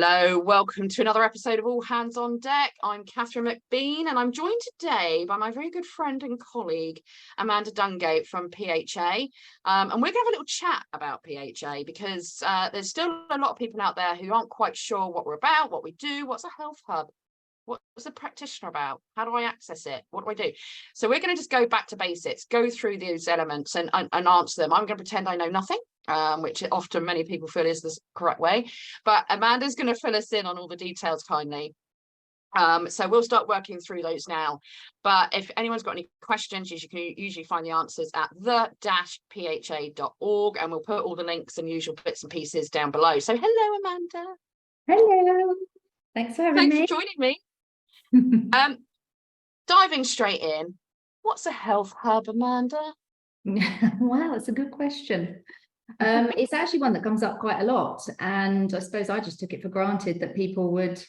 Hello, welcome to another episode of All Hands on Deck. I'm Katherine McBean and I'm joined today by my very good friend and colleague, Amanda Dungate from PHA. And we're going to have a little chat about PHA because there's still a lot of people out there who aren't quite sure what we're about, what we do, what's a health hub, what's a practitioner about, how do I access it, what do I do? So we're going to just go back to basics, go through these elements and answer them. I'm going to pretend I know nothing. Which often many people feel is the correct way. But Amanda's going to fill us in on all the details kindly. So we'll start working through those now. But if anyone's got any questions, you can usually find the answers at the-pha.org, and we'll put all the links and usual bits and pieces down below. So hello, Amanda. Hello. Thanks for having me. Thanks for joining me. Diving straight in, what's a health hub, Amanda? Wow, that's a good question. It's actually one that comes up quite a lot, and I suppose I just took it for granted that people would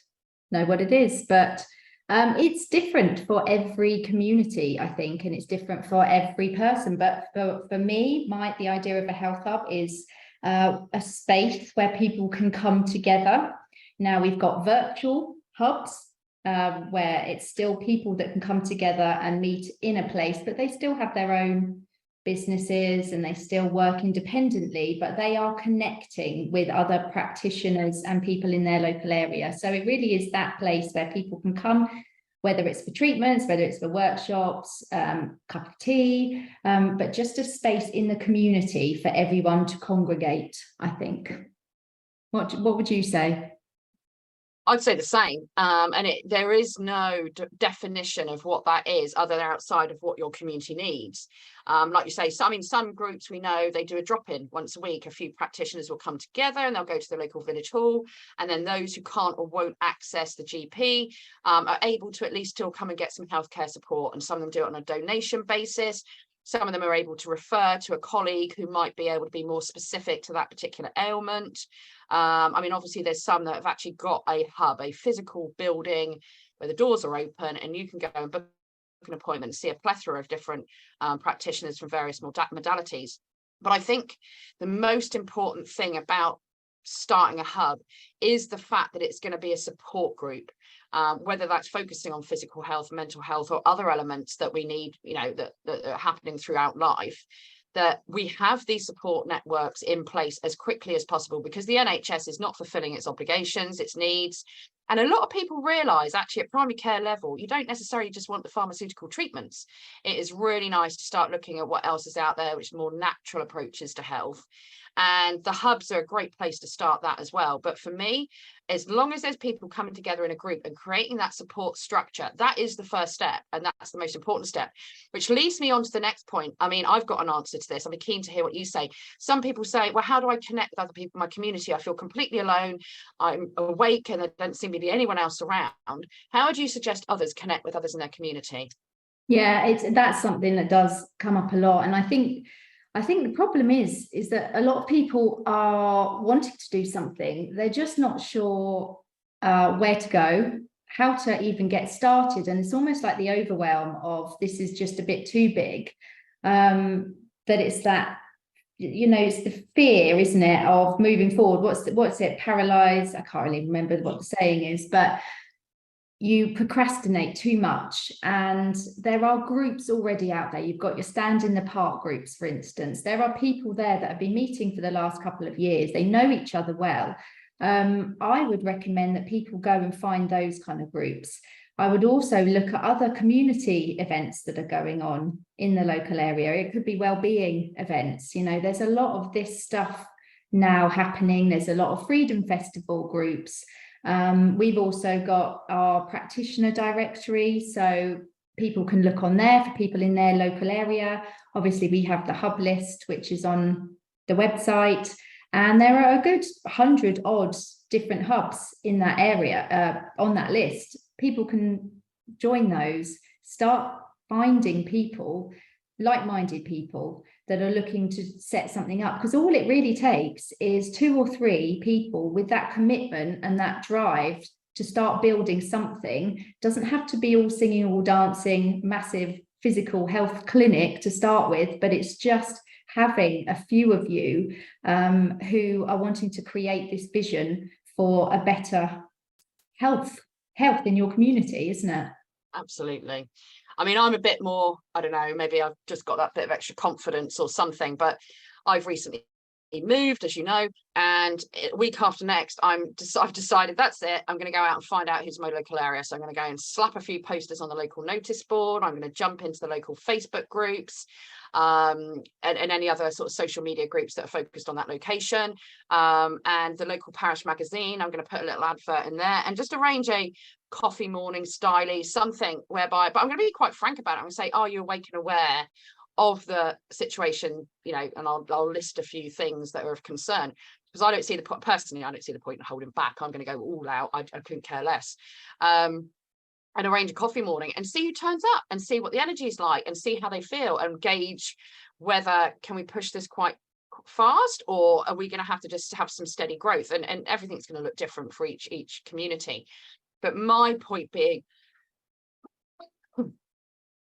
know what it is, but it's different for every community, I think, and it's different for every person. But for me, the idea of a health hub is a space where people can come together. Now we've got virtual hubs where it's still people that can come together and meet in a place, but they still have their own businesses and they still work independently, but they are connecting with other practitioners and people in their local area. So it really is that place where people can come, whether it's for treatments, whether it's for workshops, cup of tea, but just a space in the community for everyone to congregate, I think. What would you say? I'd say the same, and there is no definition of what that is other than outside of what your community needs. Like you say, some groups we know they do a drop-in once a week. A few practitioners will come together and they'll go to the local village hall, and then those who can't or won't access the GP are able to at least still come and get some healthcare support, and some of them do it on a donation basis. Some of them are able to refer to a colleague who might be able to be more specific to that particular ailment. Obviously there's some that have actually got a hub, a physical building where the doors are open and you can go and book an appointment and see a plethora of different practitioners from various modalities. But I think the most important thing about starting a hub is the fact that it's going to be a support group, whether that's focusing on physical health, mental health, or other elements that we need, that are happening throughout life, that we have these support networks in place as quickly as possible, because the NHS is not fulfilling its obligations, its needs. And a lot of people realise actually at primary care level, you don't necessarily just want the pharmaceutical treatments. It is really nice to start looking at what else is out there, which is more natural approaches to health. And the hubs are a great place to start that as well. But for me, as long as there's people coming together in a group and creating that support structure, that is the first step. And that's the most important step, which leads me on to the next point. I've got an answer to this. I'd be keen to hear what you say. Some people say, well, how do I connect with other people in my community? I feel completely alone. I'm awake and there doesn't seem to be anyone else around. How would you suggest others connect with others in their community? Yeah, that's something that does come up a lot. And I think the problem is that a lot of people are wanting to do something. They're just not sure where to go, how to even get started. And it's almost like the overwhelm of this is just a bit too big. That it's that, it's the fear, isn't it, of moving forward. What's it? Paralyzed. I can't really remember what the saying is, but you procrastinate too much. And there are groups already out there. You've got your stand in the park groups, for instance. There are people there that have been meeting for the last couple of years. They know each other well. I would recommend that people go and find those kind of groups. I would also look at other community events that are going on in the local area. It could be well-being events. There's a lot of this stuff now happening. There's a lot of Freedom Festival groups. We've also got our practitioner directory, so people can look on there for people in their local area. Obviously, we have the hub list, which is on the website, and there are a good 100 odd different hubs in that area on that list. People can join those, start finding people, like-minded people that are looking to set something up, because all it really takes is 2 or 3 people with that commitment and that drive to start building something. It doesn't have to be all singing, all dancing, massive physical health clinic to start with, but it's just having a few of you who are wanting to create this vision for a better health in your community, isn't it? Absolutely. I mean, I'm a bit more, I don't know, maybe I've just got that bit of extra confidence or something, but I've recently moved, as you know, and week after next, I've decided that's it. I'm going to go out and find out who's my local area. So I'm going to go and slap a few posters on the local notice board. I'm going to jump into the local Facebook groups, and any other sort of social media groups that are focused on that location, and the local parish magazine. I'm going to put a little advert in there and just arrange a coffee morning styly something whereby, but I'm going to be quite frank about it. I'm going to say, are you awake and aware of the situation, you know, and I'll list a few things that are of concern, because I don't see the personally, I don't see the point in holding back. I'm going to go all out. I couldn't care less. And arrange a coffee morning and see who turns up and see what the energy is like and see how they feel and gauge whether can we push this quite fast, or are we going to have to just have some steady growth, and everything's going to look different for each community. But my point being,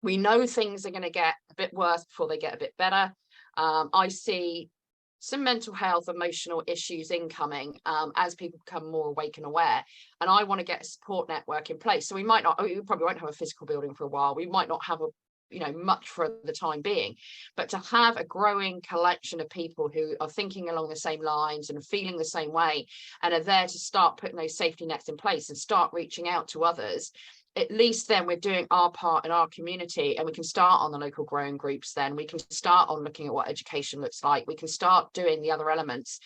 we know things are going to get a bit worse before they get a bit better. I see some mental health, emotional issues incoming as people become more awake and aware. And I want to get a support network in place. So we probably won't have a physical building for a while. We might not have much for the time being, but to have a growing collection of people who are thinking along the same lines and feeling the same way and are there to start putting those safety nets in place and start reaching out to others. At least then we're doing our part in our community, and we can start on the local growing groups. Then we can start on looking at what education looks like. We can start doing the other elements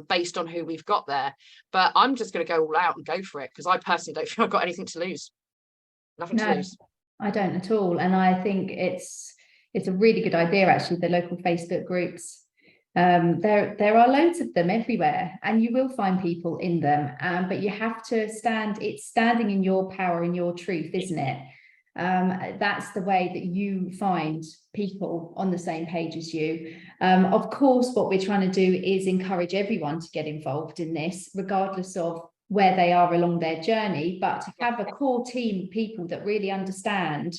based on who we've got there. But I'm just going to go all out and go for it, because I personally don't feel I've got anything to lose. Nothing to lose. I don't at all. And I think it's a really good idea, actually, the local Facebook groups. There are loads of them everywhere, and you will find people in them, but you have to it's standing in your power and your truth, isn't it? That's the way that you find people on the same page as you. Of course, what we're trying to do is encourage everyone to get involved in this, regardless of where they are along their journey, but to have a core team of people that really understand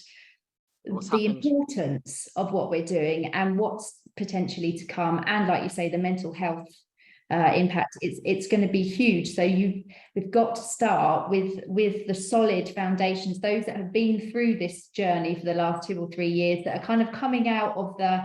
the importance of what we're doing and what's potentially to come, and like you say, the mental health impact, it's going to be huge. So we've got to start with the solid foundations, those that have been through this journey for the last 2 or 3 years, that are kind of coming out of the,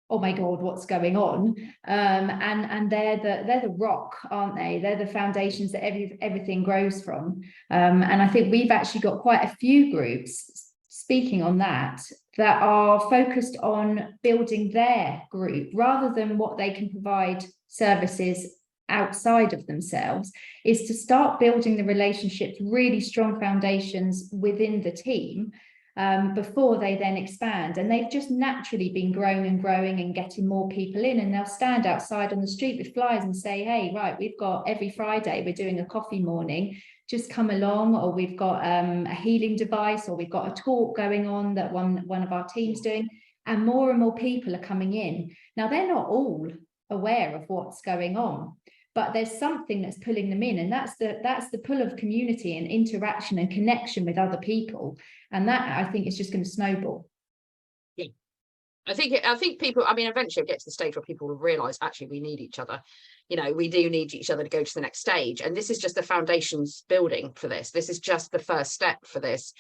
oh my God, what's going on? And they're the rock, aren't they? They're the foundations that everything grows from. And I think we've actually got quite a few groups, speaking on that are focused on building their group rather than what they can provide services outside of themselves, is to start building the relationships, really strong foundations within the team before they then expand. And they've just naturally been growing and getting more people in, and they'll stand outside on the street with flyers and say, hey, right, we've got every Friday we're doing a coffee morning, just come along, or we've got a healing device, or we've got a talk going on that one of our team's doing, and more people are coming in. Now, they're not all aware of what's going on, but there's something that's pulling them in, and that's the pull of community and interaction and connection with other people, and that, I think, is just going to snowball. Yeah, I think people, I mean, eventually it gets to the stage where people will realize, actually, we need each other. We do need each other to go to the next stage, and this is just the foundations building for this. This is just the first step for this.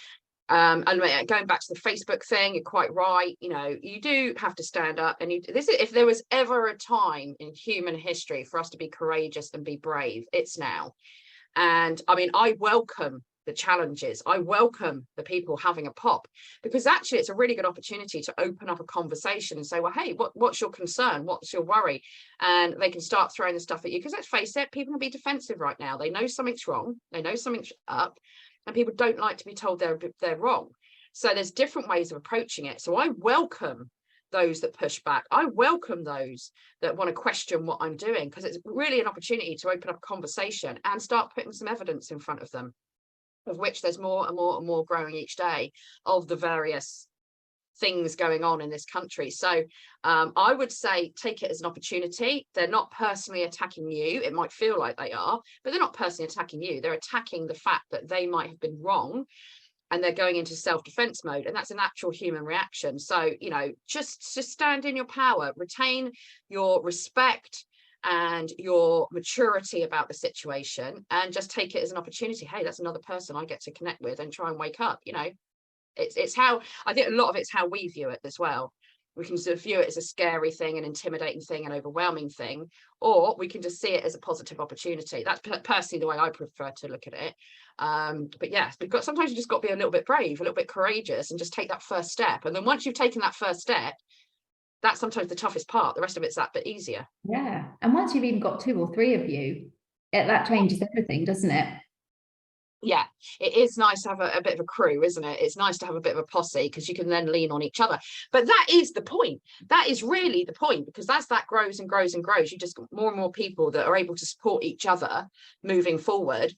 And going back to the Facebook thing, you're quite right. You do have to stand up, and if there was ever a time in human history for us to be courageous and be brave, it's now. And I mean, I welcome the challenges. I welcome the people having a pop, because actually it's a really good opportunity to open up a conversation and say, well, hey, what's your concern? What's your worry? And they can start throwing the stuff at you, because let's face it, people can be defensive right now. They know something's wrong. They know something's up. And people don't like to be told they're wrong. So there's different ways of approaching it. So I welcome those that push back. I welcome those that want to question what I'm doing, because it's really an opportunity to open up a conversation and start putting some evidence in front of them, of which there's more and more and more growing each day, of the various things going on in this country. So I would say take it as an opportunity. They're not personally attacking you. It might feel like they are, but they're not personally attacking you. They're attacking the fact that they might have been wrong, and they're going into self-defense mode, and that's a natural human reaction. So just stand in your power, retain your respect, and your maturity about the situation, and just take it as an opportunity. Hey, that's another person I get to connect with and try and wake up, you know. It's how I think a lot of it's how we view it as well. We can sort of view it as a scary thing, an intimidating thing, an overwhelming thing, or we can just see it as a positive opportunity. That's personally the way I prefer to look at it. But yes, sometimes you just got to be a little bit brave, a little bit courageous, and just take that first step. And then once you've taken that first step, that's sometimes the toughest part. The rest of it's that bit easier. Yeah. And once you've even got 2 or 3 of you, that changes everything, doesn't it? Yeah, it is nice to have a bit of a crew, isn't it? It's nice to have a bit of a posse, because you can then lean on each other. But that is the point. That is really the point, because as that grows and grows and grows, you just got more and more people that are able to support each other moving forward,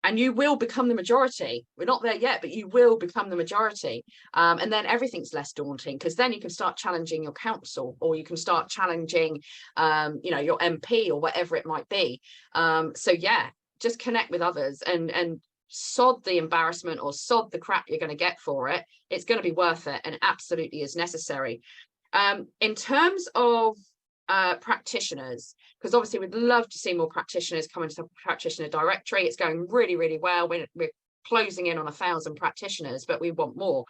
and you will become the majority. We're not there yet, but you will become the majority. And then everything's less daunting, because then you can start challenging your council, or you can start challenging, you know, your MP or whatever it might be. So yeah, just connect with others and sod the embarrassment or sod the crap you're going to get for it. It's going to be worth it, and absolutely is necessary. In terms of practitioners, because obviously we'd love to see more practitioners come into the practitioner directory. It's going really, really well. We're closing in on 1,000 practitioners, but we want more.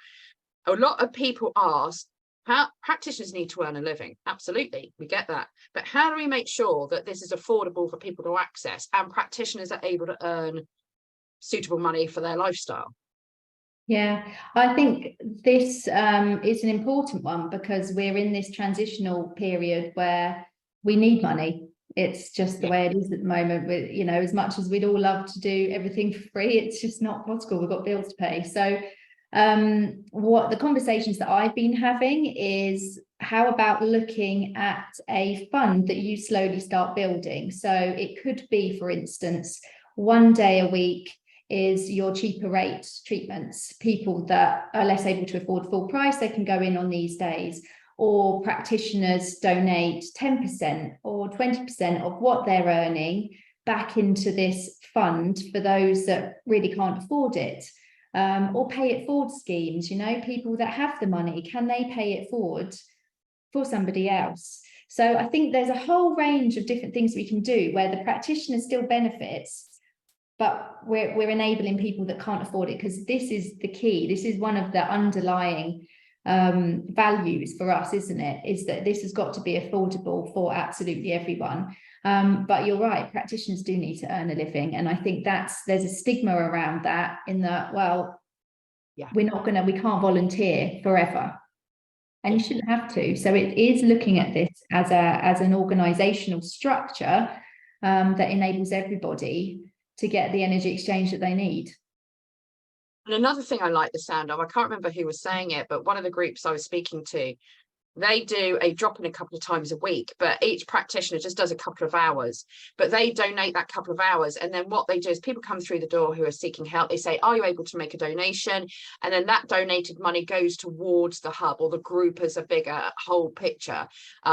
A lot of people ask, how practitioners need to earn a living. Absolutely, we get that. But how do we make sure that this is affordable for people to access, and practitioners are able to earn suitable money for their lifestyle? Yeah, I think this is an important one, because we're in this transitional period where we need money. It's just the way it is at the moment. With, you know, as much as we'd all love to do everything for free, it's just not possible. We've got bills to pay. So what the conversations that I've been having is, how about looking at a fund that you slowly start building? So it could be, for instance, 1 day a week is your cheaper rate treatments. People that are less able to afford full price, they can go in on these days, or practitioners donate 10% or 20% of what they're earning back into this fund for those that really can't afford it. Or pay it forward schemes, you know, people that have the money, can they pay it forward for somebody else? So I think there's a whole range of different things we can do where the practitioner still benefits, but we're enabling people that can't afford it, because this is the key. This is one of the underlying values for us, isn't it? Is that this has got to be affordable for absolutely everyone. But you're right, practitioners do need to earn a living, and I think there's a stigma around that, in that, well, Yeah, we can't volunteer forever, and you shouldn't have to. So it is looking at this as an organizational structure that enables everybody to get the energy exchange that they need. and another thing I like the sound of, I can't remember who was saying it, but one of the groups I was speaking to, they do a drop-in a couple of times a week, but each practitioner just does a couple of hours, but they donate that couple of hours. And then what they do is, people come through the door who are seeking help, they say, are you able to make a donation? And then that donated money goes towards the hub or the group as a bigger whole picture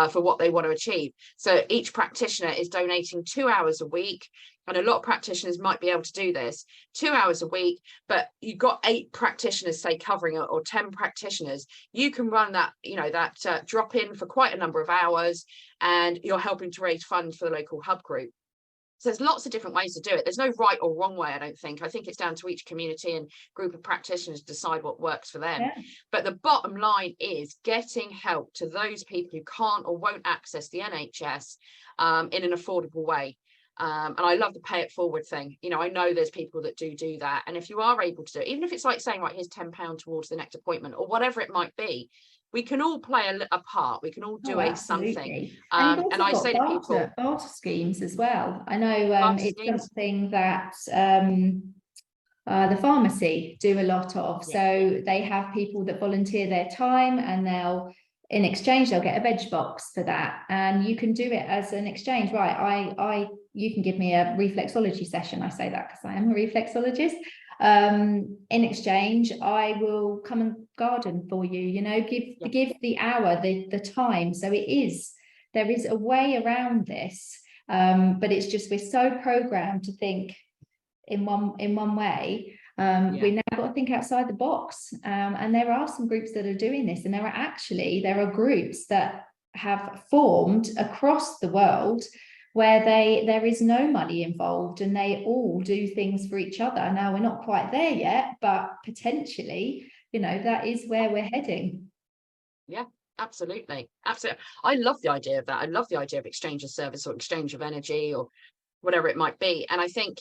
for what they want to achieve. So each practitioner is donating 2 hours a week. And a lot of practitioners might be able to do this 2 hours a week, but you've got 8 practitioners, say, covering it, or 10 practitioners. You can run that, you know, that drop in for quite a number of hours, and you're helping to raise funds for the local hub group. So there's lots of different ways to do it. There's no right or wrong way, I don't think. I think it's down to each community and group of practitioners to decide what works for them. Yeah. But the bottom line is getting help to those people who can't or won't access the NHS in an affordable way. And I love the pay it forward thing. You know, I know there's people that do that. And if you are able to do it, even if it's like saying, right, here's £10 towards the next appointment, or whatever it might be, we can all play a part. We can all do something. And I say to people, barter schemes as well. I know it's something that the pharmacy do a lot of. Yeah. So they have people that volunteer their time, and in exchange, they'll get a veg box for that. And you can do it as an exchange, right? You can give me a reflexology session. I say that because I am a reflexologist. In exchange, I will come and garden for you, you know, give the hour, the time. So there is a way around this, but it's just, we're so programmed to think in one way. We now got to think outside the box, and there are some groups that are doing this, and there are groups that have formed across the world where there is no money involved and they all do things for each other. Now, we're not quite there yet, but potentially, you know, that is where we're heading. Yeah, absolutely. Absolutely. I love the idea of that. I love the idea of exchange of service or exchange of energy or whatever it might be. And I think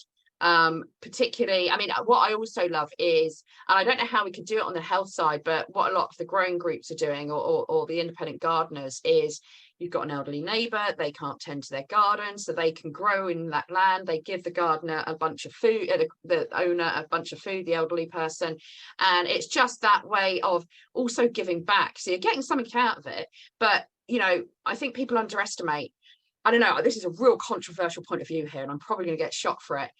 particularly, I mean, what I also love is, and I don't know how we could do it on the health side, but what a lot of the growing groups are doing, or the independent gardeners, is you've got an elderly neighbour, they can't tend to their garden, so they can grow in that land. They give the gardener a bunch of food, the owner a bunch of food, the elderly person, and it's just that way of also giving back. So you're getting something out of it, but you know, I think people underestimate. I don't know, this is a real controversial point of view here, and I'm probably going to get shot for it.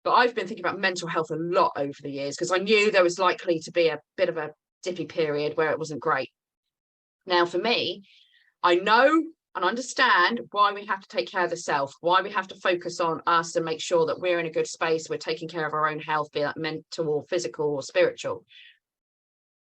But I've been thinking about mental health a lot over the years because I knew there was likely to be a bit of a dippy period where it wasn't great. Now, for me, I know and understand why we have to take care of the self, why we have to focus on us and make sure that we're in a good space, we're taking care of our own health, be that mental or physical or spiritual.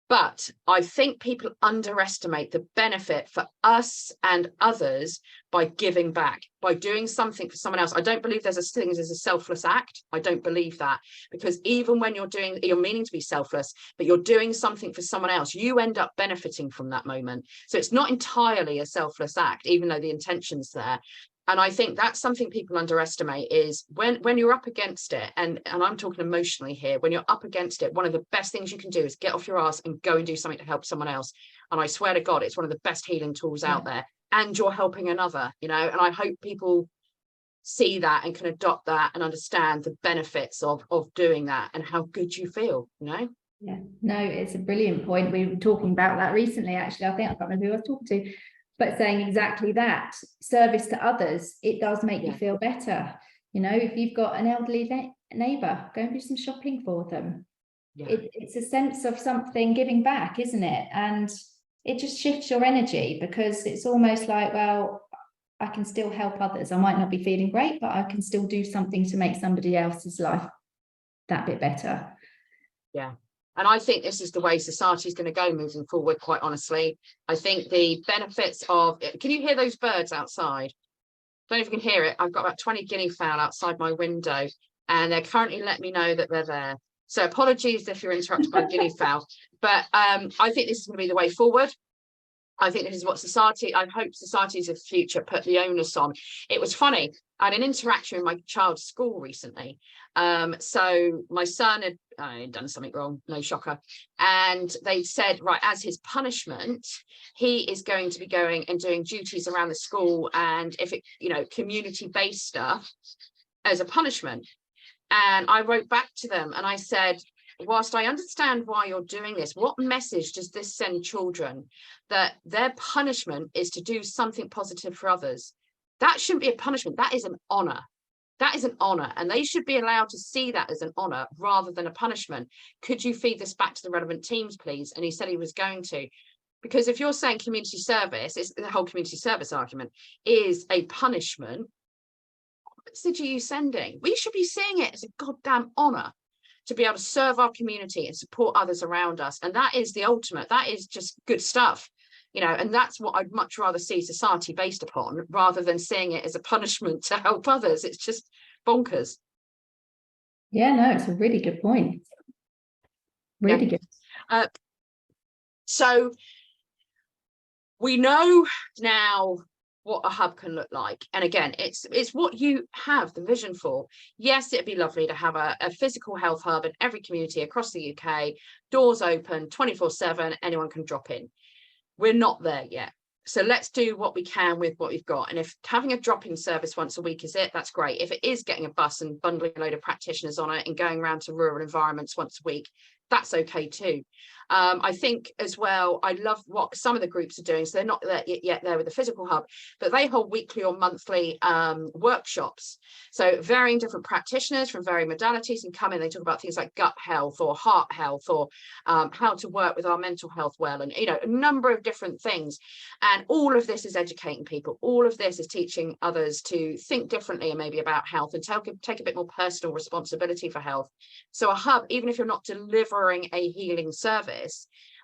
But I think people underestimate the benefit for us and others by giving back, by doing something for someone else. I don't believe there's a thing as a selfless act. I don't believe that, because even when you're meaning to be selfless, but you're doing something for someone else, you end up benefiting from that moment. So it's not entirely a selfless act, even though the intention's there. And I think that's something people underestimate, is when you're up against it, and I'm talking emotionally here, when you're up against it, one of the best things you can do is get off your ass and go and do something to help someone else. And I swear to God, it's one of the best healing tools out there. And you're helping another, you know, and I hope people see that and can adopt that and understand the benefits of doing that and how good you feel, you know. Yeah, no, it's a brilliant point. We were talking about that recently, actually. I can't remember who I was talking to, but saying exactly that. Service to others, it does make you feel better. You know, if you've got an elderly neighbour, go and do some shopping for them. It's a sense of something giving back, isn't it? And it just shifts your energy, because it's almost like, well, I can still help others. I might not be feeling great, but I can still do something to make somebody else's life that bit better. Yeah. And I think this is the way society is going to go moving forward, quite honestly. I think the benefits of it. Can you hear those birds outside? Don't know if you can hear it. I've got about 20 guinea fowl outside my window, and they're currently letting me know that they're there. So apologies if you're interrupted by guinea fowl. But I think this is going to be the way forward. I think this is what society, I hope societies of the future put the onus on. It was funny, I had an interaction with my child's school recently. So my son had done something wrong, no shocker. And they said, right, as his punishment, he is going to be going and doing duties around the school, and if it, you know, community-based stuff as a punishment. And I wrote back to them and I said, whilst I understand why you're doing this, what message does this send children, that their punishment is to do something positive for others? That shouldn't be a punishment. That is an honor. That is an honor. And they should be allowed to see that as an honor rather than a punishment. Could you feed this back to the relevant teams, please? And he said he was going to. Because if you're saying community service, it's the whole community service argument is a punishment, what message are you sending? We should be seeing it as a goddamn honor to be able to serve our community and support others around us. And that is the ultimate. That is just good stuff, you know, and that's what I'd much rather see society based upon, rather than seeing it as a punishment to help others. It's just bonkers. Yeah, no, it's a really good point. Really good. So we know now what a hub can look like, and again, it's what you have the vision for. Yes, it'd be lovely to have a physical health hub in every community across the UK, doors open 24/7, anyone can drop in. We're not there yet, so let's do what we can with what we've got. And if having a drop-in service once a week is it, that's great. If it is getting a bus and bundling a load of practitioners on it and going around to rural environments once a week, that's okay too. I think as well, I love what some of the groups are doing. So they're not there yet there with the physical hub, but they hold weekly or monthly workshops. So varying different practitioners from varying modalities can come in. They talk about things like gut health or heart health, or how to work with our mental health well, and, you know, a number of different things. And all of this is educating people. All of this is teaching others to think differently and maybe about health, and take a bit more personal responsibility for health. So a hub, even if you're not delivering a healing service,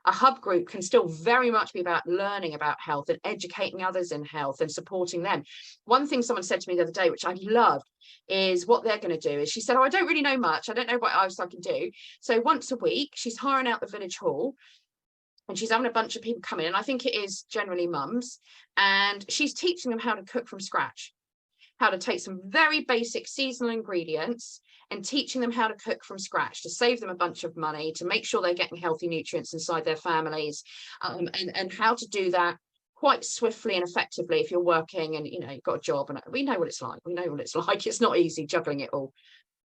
a hub group can still very much be about learning about health and educating others in health and supporting them. One thing someone said to me the other day, which I loved, is what they're going to do is, she said, oh, I don't really know much, I don't know what else I can do. So once a week she's hiring out the village hall, and she's having a bunch of people come in, and I think it is generally mums, and she's teaching them how to cook from scratch, how to take some very basic seasonal ingredients and teaching them how to cook from scratch to save them a bunch of money, to make sure they're getting healthy nutrients inside their families, and how to do that quite swiftly and effectively if you're working and, you know, you've got a job. And we know what it's like. We know what it's like. It's not easy juggling it all.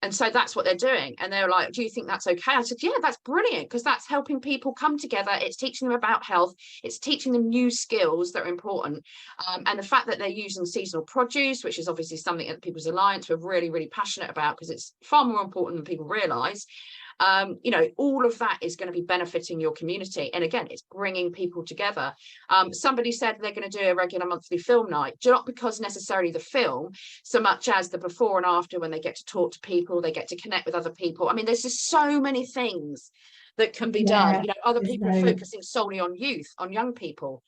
And so that's what they're doing. And they're like, do you think that's okay? I said, yeah, that's brilliant, because that's helping people come together. It's teaching them about health. It's teaching them new skills that are important. And the fact that they're using seasonal produce, which is obviously something that People's Alliance were really, really passionate about, because it's far more important than people realise. You know, all of that is going to be benefiting your community. And again, it's bringing people together. Somebody said they're going to do a regular monthly film night, not because necessarily the film, so much as the before and after, when they get to talk to people, they get to connect with other people. I mean, there's just so many things that can be done. You know, other people are focusing solely on youth, on young people.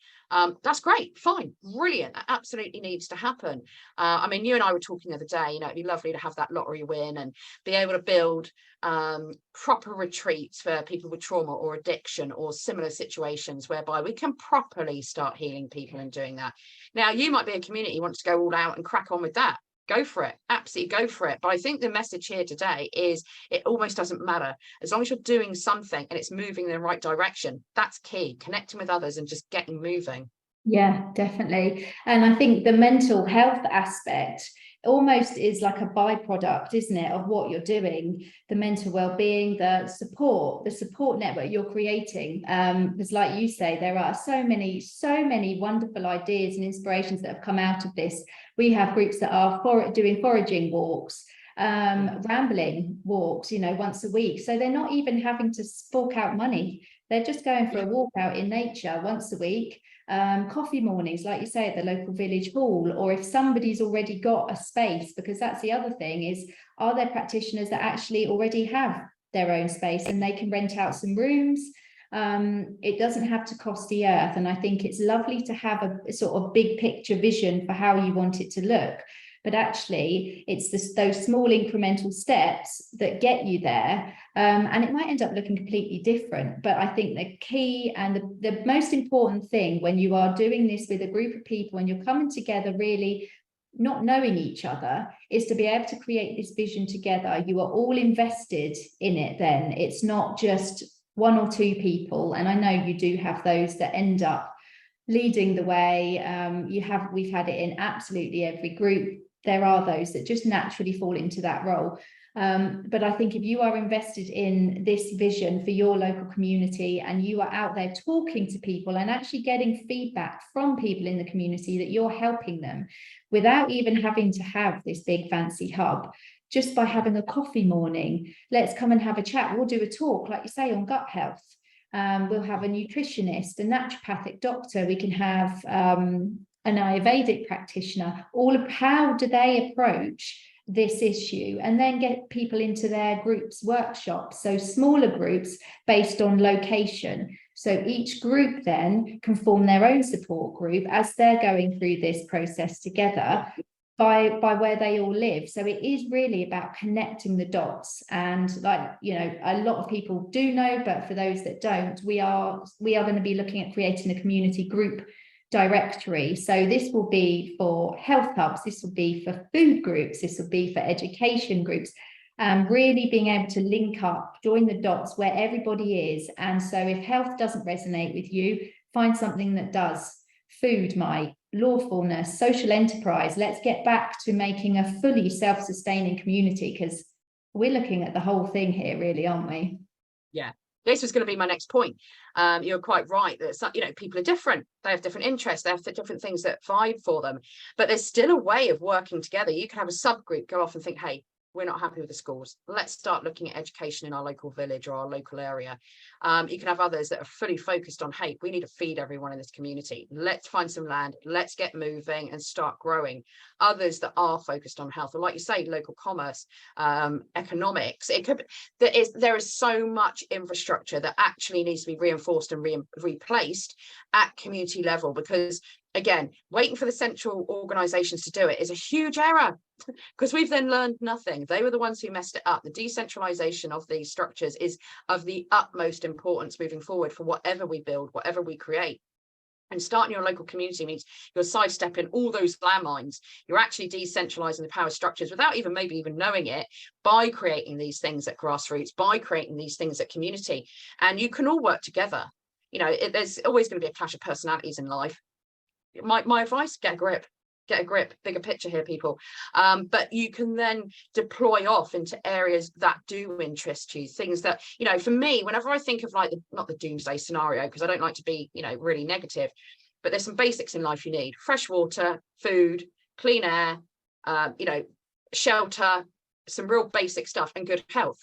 That's great, fine, brilliant. That absolutely needs to happen. I mean, you and I were talking the other day, you know, it'd be lovely to have that lottery win and be able to build proper retreats for people with trauma or addiction or similar situations, whereby we can properly start healing people and doing that. Now, you might be a community who wants to go all out and crack on with that. Go for it, absolutely go for it. But I think the message here today is it almost doesn't matter, as long as you're doing something and it's moving in the right direction. That's key, connecting with others and just getting moving. Yeah, definitely. And I think the mental health aspect almost is like a byproduct, isn't it, of what you're doing, the mental well-being, the support network you're creating. Because like you say, there are so many wonderful ideas and inspirations that have come out of this. We have groups that are doing foraging walks, rambling walks, you know, once a week. So they're not even having to fork out money. They're just going for a walk out in nature once a week. Coffee mornings, like you say, at the local village hall, or if somebody's already got a space, because that's the other thing is, are there practitioners that actually already have their own space and they can rent out some rooms? It doesn't have to cost the earth. And I think it's lovely to have a sort of big picture vision for how you want it to look. But actually, it's those small incremental steps that get you there. And it might end up looking completely different. But I think the key and the most important thing when you are doing this with a group of people and you're coming together really not knowing each other, is to be able to create this vision together. You are all invested in it then. It's not just one or two people. And I know you do have those that end up leading the way. We've had it in absolutely every group. There are those that just naturally fall into that role. But I think if you are invested in this vision for your local community and you are out there talking to people and actually getting feedback from people in the community, that you're helping them without even having to have this big fancy hub, just by having a coffee morning, let's come and have a chat. We'll do a talk, like you say, on gut health. We'll have a nutritionist, a naturopathic doctor. We can have an Ayurvedic practitioner. All of how do they approach this issue, and then get people into their groups workshops. So smaller groups based on location. So each group then can form their own support group as they're going through this process together by where they all live. So it is really about connecting the dots. And like, you know, a lot of people do know, but for those that don't, we are going to be looking at creating a community group directory. So this will be for health hubs, this will be for food groups, this will be for education groups, really being able to link up, join the dots where everybody is. And so if health doesn't resonate with you, find something that does. Food might, lawfulness, social enterprise. Let's get back to making a fully self-sustaining community, because we're looking at the whole thing here, really, aren't we? Yeah. This was going to be my next point. You're quite right that some, you know, people are different. They have different interests. They have different things that vibe for them. But there's still a way of working together. You can have a subgroup go off and think, hey, we're not happy with the schools. Let's start looking at education in our local village or our local area. You can have others that are fully focused on, hey, we need to feed everyone in this community. Let's find some land, let's get moving and start growing. Others that are focused on health, or like you say, local commerce, economics. It could, there is so much infrastructure that actually needs to be reinforced and replaced at community level, because again, waiting for the central organizations to do it is a huge error, because we've then learned nothing. They were the ones who messed it up. The decentralization of these structures is of the utmost importance moving forward for whatever we build, whatever we create. And starting your local community means you're sidestepping all those landmines. You're actually decentralizing the power structures without maybe even knowing it, by creating these things at grassroots, by creating these things at community. And you can all work together. You know, there's always going to be a clash of personalities in life. My advice, get a grip, bigger picture here, people. But you can then deploy off into areas that do interest you, things that, you know, for me, whenever I think of like not the doomsday scenario, because I don't like to be, you know, really negative, but there's some basics in life you need: fresh water, food, clean air, you know, shelter, some real basic stuff, and good health.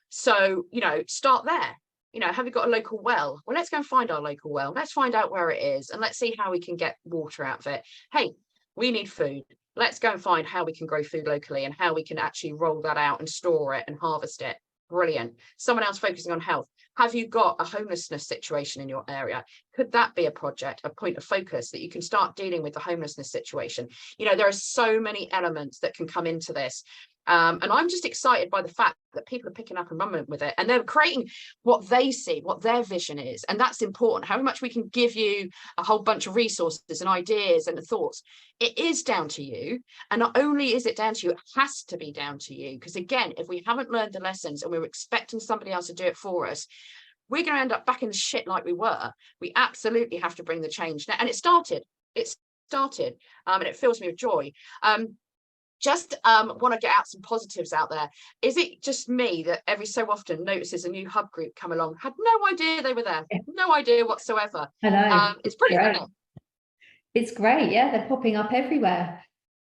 So, you know, start there. You know, have you got a local well? Well, let's go and find our local well. Let's find out where it is, and let's see how we can get water out of it. Hey, we need food. Let's go and find how we can grow food locally and how we can actually roll that out and store it and harvest it. Brilliant. Someone else focusing on health. Have you got a homelessness situation in your area? Could that be a project, a point of focus that you can start dealing with the homelessness situation? You know, there are so many elements that can come into this. And I'm just excited by the fact that people are picking up and running with it, and they're creating what they see, what their vision is. And that's important. How much we can give you a whole bunch of resources and ideas and thoughts, it is down to you. And not only is it down to you, it has to be down to you. Because again, if we haven't learned the lessons and we're expecting somebody else to do it for us, we're going to end up back in the shit like we were. We absolutely have to bring the change now. And it started, and it fills me with joy. Just want to get out some positives out there. Is it just me that every so often notices a new hub group come along? Had no idea they were there, no idea whatsoever. I know. It's brilliant, isn't it? It's great, yeah. They're popping up everywhere.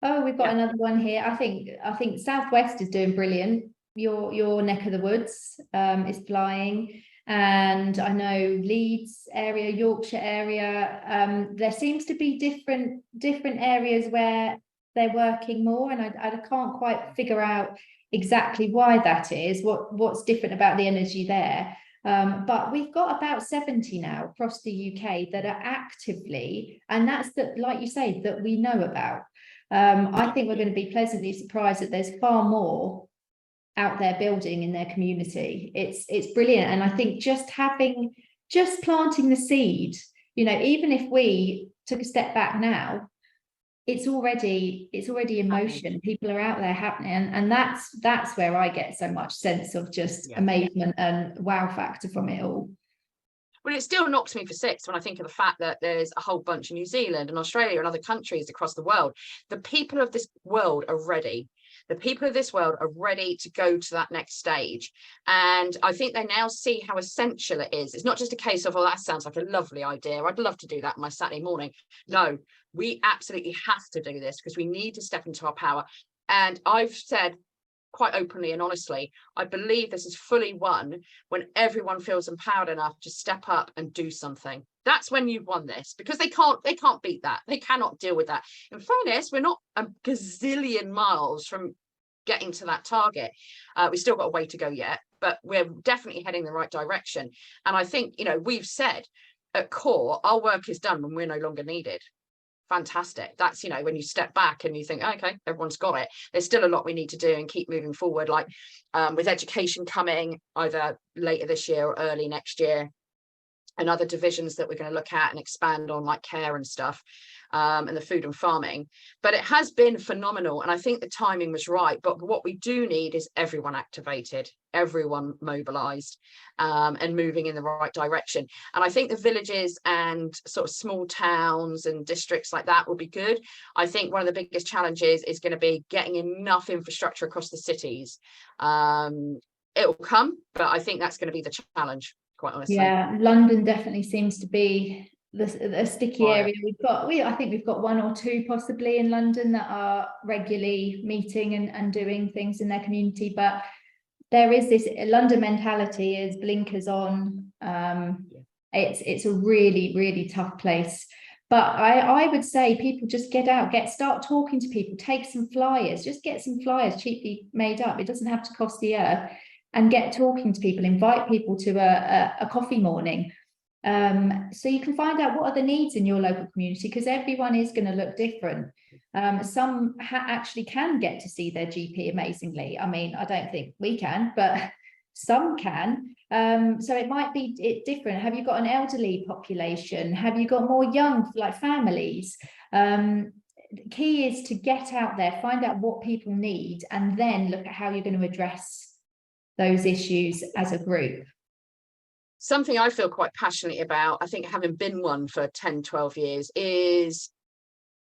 Oh, we've got another one here. I think Southwest is doing brilliant. Your neck of the woods is flying, and I know Leeds area, Yorkshire area. There seems to be different areas where they're working more, and I can't quite figure out exactly why that is, what's different about the energy there. But we've got about 70 now across the UK that are actively, and that's that, like you say, that we know about. I think we're going to be pleasantly surprised that there's far more out there building in their community. It's brilliant. And I think just planting the seed, you know, even if we took a step back now, it's already in motion. People are out there happening, and that's where I get so much sense of just amazement and wow factor from it all. Well, it still knocks me for six when I think of the fact that there's a whole bunch in New Zealand and Australia and other countries across the world. The people of this world are ready. The people of this world are ready to go to that next stage. And I think they now see how essential it is. It's not just a case of, oh, that sounds like a lovely idea, I'd love to do that on my Saturday morning. No, we absolutely have to do this because we need to step into our power. And I've said quite openly and honestly, I believe this is fully won when everyone feels empowered enough to step up and do something. That's when you've won this, because they can't beat that. They cannot deal with that. In fairness, we're not a gazillion miles from getting to that target. We've still got a way to go yet, but we're definitely heading the right direction. And I think, you know, we've said at core, our work is done when we're no longer needed. Fantastic. That's, you know, when you step back and you think, okay, everyone's got it. There's still a lot we need to do and keep moving forward, like with education coming either later this year or early next year, and other divisions that we're going to look at and expand on, like care and stuff, and the food and farming. But it has been phenomenal, and I think the timing was right. But what we do need is everyone activated, everyone mobilized, and moving in the right direction. And I think the villages and sort of small towns and districts like that will be good. I think one of the biggest challenges is going to be getting enough infrastructure across the cities. It will come, but I think that's going to be the challenge, quite honestly. Yeah, London definitely seems to be the sticky area. I think we've got one or two possibly in London that are regularly meeting and doing things in their community, but there is this London mentality is blinkers on. It's a really, really tough place. But I would say people just get out, start talking to people, take some flyers, just get some flyers cheaply made up. It doesn't have to cost the earth, and get talking to people, invite people to a coffee morning. So you can find out what are the needs in your local community, because everyone is going to look different. Some actually can get to see their GP amazingly. I mean, I don't think we can, but some can. So it might be different. Have you got an elderly population? Have you got more young, like families? Key is to get out there, find out what people need, and then look at how you're going to address those issues as a group. Something I feel quite passionately about, I think having been one for 10, 12 years, is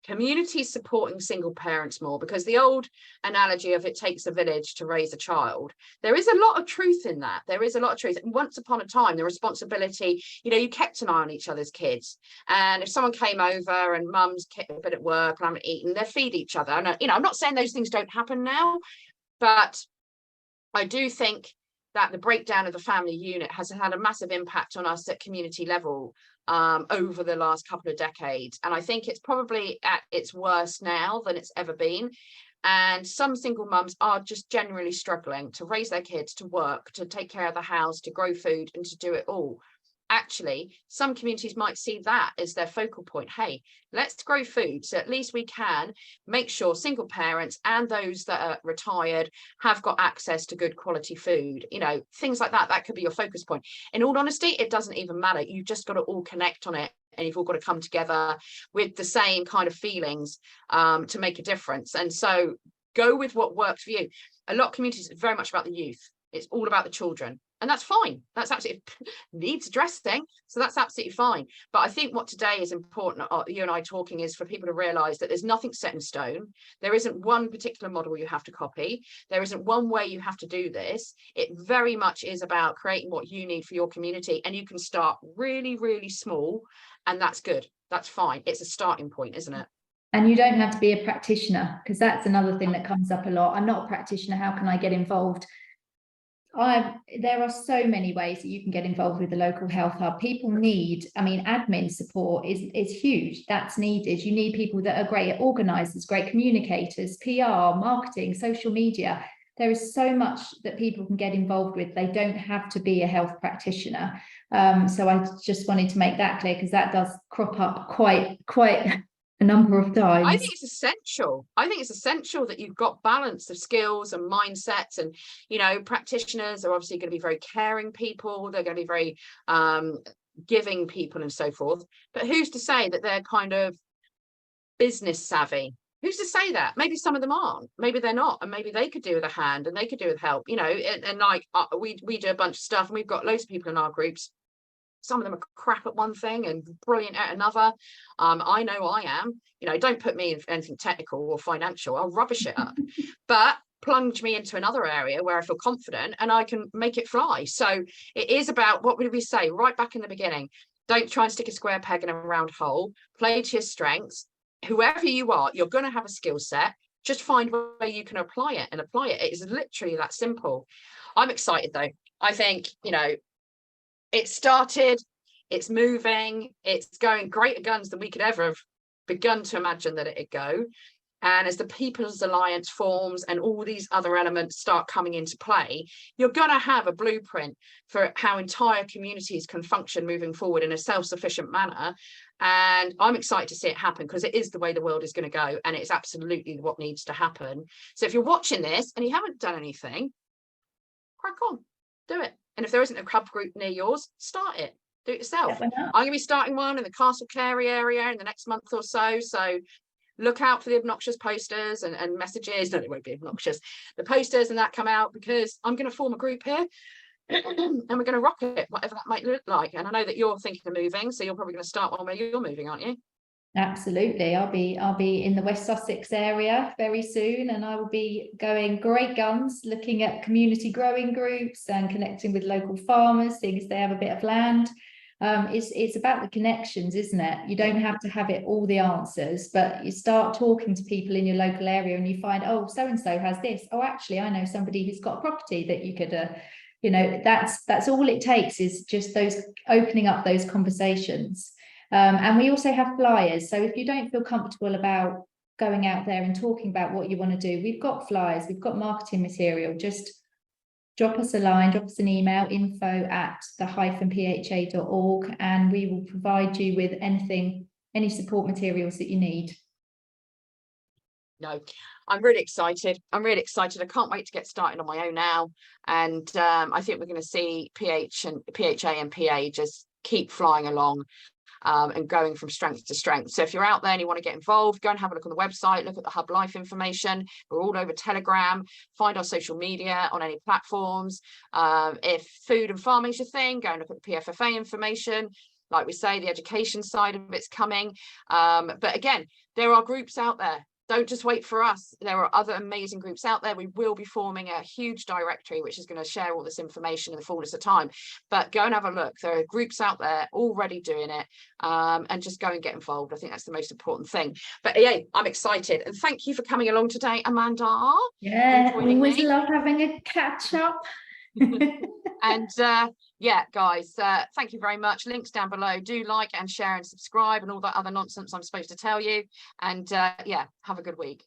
communities supporting single parents more, because the old analogy of it takes a village to raise a child, there is a lot of truth in that. There is a lot of truth. And once upon a time, the responsibility, you kept an eye on each other's kids. And if someone came over and mum's a bit at work and haven't eaten, they'd feed each other. And, I'm not saying those things don't happen now, but I do think that the breakdown of the family unit has had a massive impact on us at community level over the last couple of decades. And I think it's probably at its worst now than it's ever been. And some single mums are just generally struggling to raise their kids, to work, to take care of the house, to grow food, and to do it all. Actually, some communities might see that as their focal point. Hey, let's grow food, so at least we can make sure single parents and those that are retired have got access to good quality food. Things like that. That could be your focus point. In all honesty, it doesn't even matter. You've just got to all connect on it, and you've all got to come together with the same kind of feelings to make a difference. And so go with what works for you. A lot of communities are very much about the youth. It's all about the children. And that's fine. That's absolutely needs addressing. So that's absolutely fine. But I think what today is important, you and I talking, is for people to realise that there's nothing set in stone. There isn't one particular model you have to copy. There isn't one way you have to do this. It very much is about creating what you need for your community. And you can start really, really small. And that's good. That's fine. It's a starting point, isn't it? And you don't have to be a practitioner, because that's another thing that comes up a lot. I'm not a practitioner. How can I get involved? There are so many ways that you can get involved with the local health hub. People need, admin support is huge. That's needed. You need people that are great organisers, great communicators, PR, marketing, social media. There is so much that people can get involved with. They don't have to be a health practitioner. So I just wanted to make that clear, because that does crop up quite a number of times. I think it's essential. I think it's essential that you've got balance of skills and mindsets. And, practitioners are obviously going to be very caring people. They're going to be very giving people and so forth. But who's to say that they're kind of business savvy? Who's to say that? Maybe some of them aren't. Maybe they're not. And maybe they could do with a hand, and they could do with help, and like we do a bunch of stuff, and we've got loads of people in our groups. Some of them are crap at one thing and brilliant at another. I know I am. Don't put me in anything technical or financial. I'll rubbish it up. But plunge me into another area where I feel confident and I can make it fly. So it is about, what would we say right back in the beginning? Don't try and stick a square peg in a round hole. Play to your strengths. Whoever you are, you're going to have a skill set. Just find where you can apply it and apply it. It is literally that simple. I'm excited though. I think, it started, it's moving, it's going greater guns than we could ever have begun to imagine that it'd go. And as the People's Alliance forms and all these other elements start coming into play, you're going to have a blueprint for how entire communities can function moving forward in a self-sufficient manner. And I'm excited to see it happen, because it is the way the world is going to go, and it's absolutely what needs to happen. So if you're watching this and you haven't done anything, crack on, do it. And if there isn't a hub group near yours, start it. Do it yourself. I'm going to be starting one in the Castle Carey area in the next month or so. So look out for the obnoxious posters and messages. No, they won't be obnoxious. The posters and that come out, because I'm going to form a group here and we're going to rock it, whatever that might look like. And I know that you're thinking of moving, so you're probably going to start one where you're moving, aren't you? Absolutely. I'll be in the West Sussex area very soon, and I will be going great guns, looking at community growing groups and connecting with local farmers, seeing if they have a bit of land. It's about the connections, isn't it? You don't have to have it all the answers, but you start talking to people in your local area and you find, oh, so and so has this. Oh, actually, I know somebody who's got a property that you could, that's all it takes, is just those opening up those conversations. And we also have flyers. So if you don't feel comfortable about going out there and talking about what you want to do, we've got flyers, we've got marketing material. Just drop us a line, drop us an email, info@the-pha.org, and we will provide you with any support materials that you need. No, I'm really excited. I can't wait to get started on my own now. And I think we're going to see PHA and PA just keep flying along. And going from strength to strength. So if you're out there and you want to get involved, go and have a look on the website, look at the Hub Life information. We're all over Telegram, find our social media on any platforms. If food and farming is your thing, go and look at the PFFA information. Like we say, the education side of it's coming. But again, there are groups out there. Don't just wait for us. There are other amazing groups out there. We will be forming a huge directory, which is going to share all this information in the fullness of time. But go and have a look. There are groups out there already doing it, and just go and get involved. I think that's the most important thing. But yeah, I'm excited. And thank you for coming along today, Amanda. Yeah, always love having a catch up. And yeah, guys, thank you very much. Links down below. Do like and share and subscribe and all that other nonsense I'm supposed to tell you. And yeah, have a good week.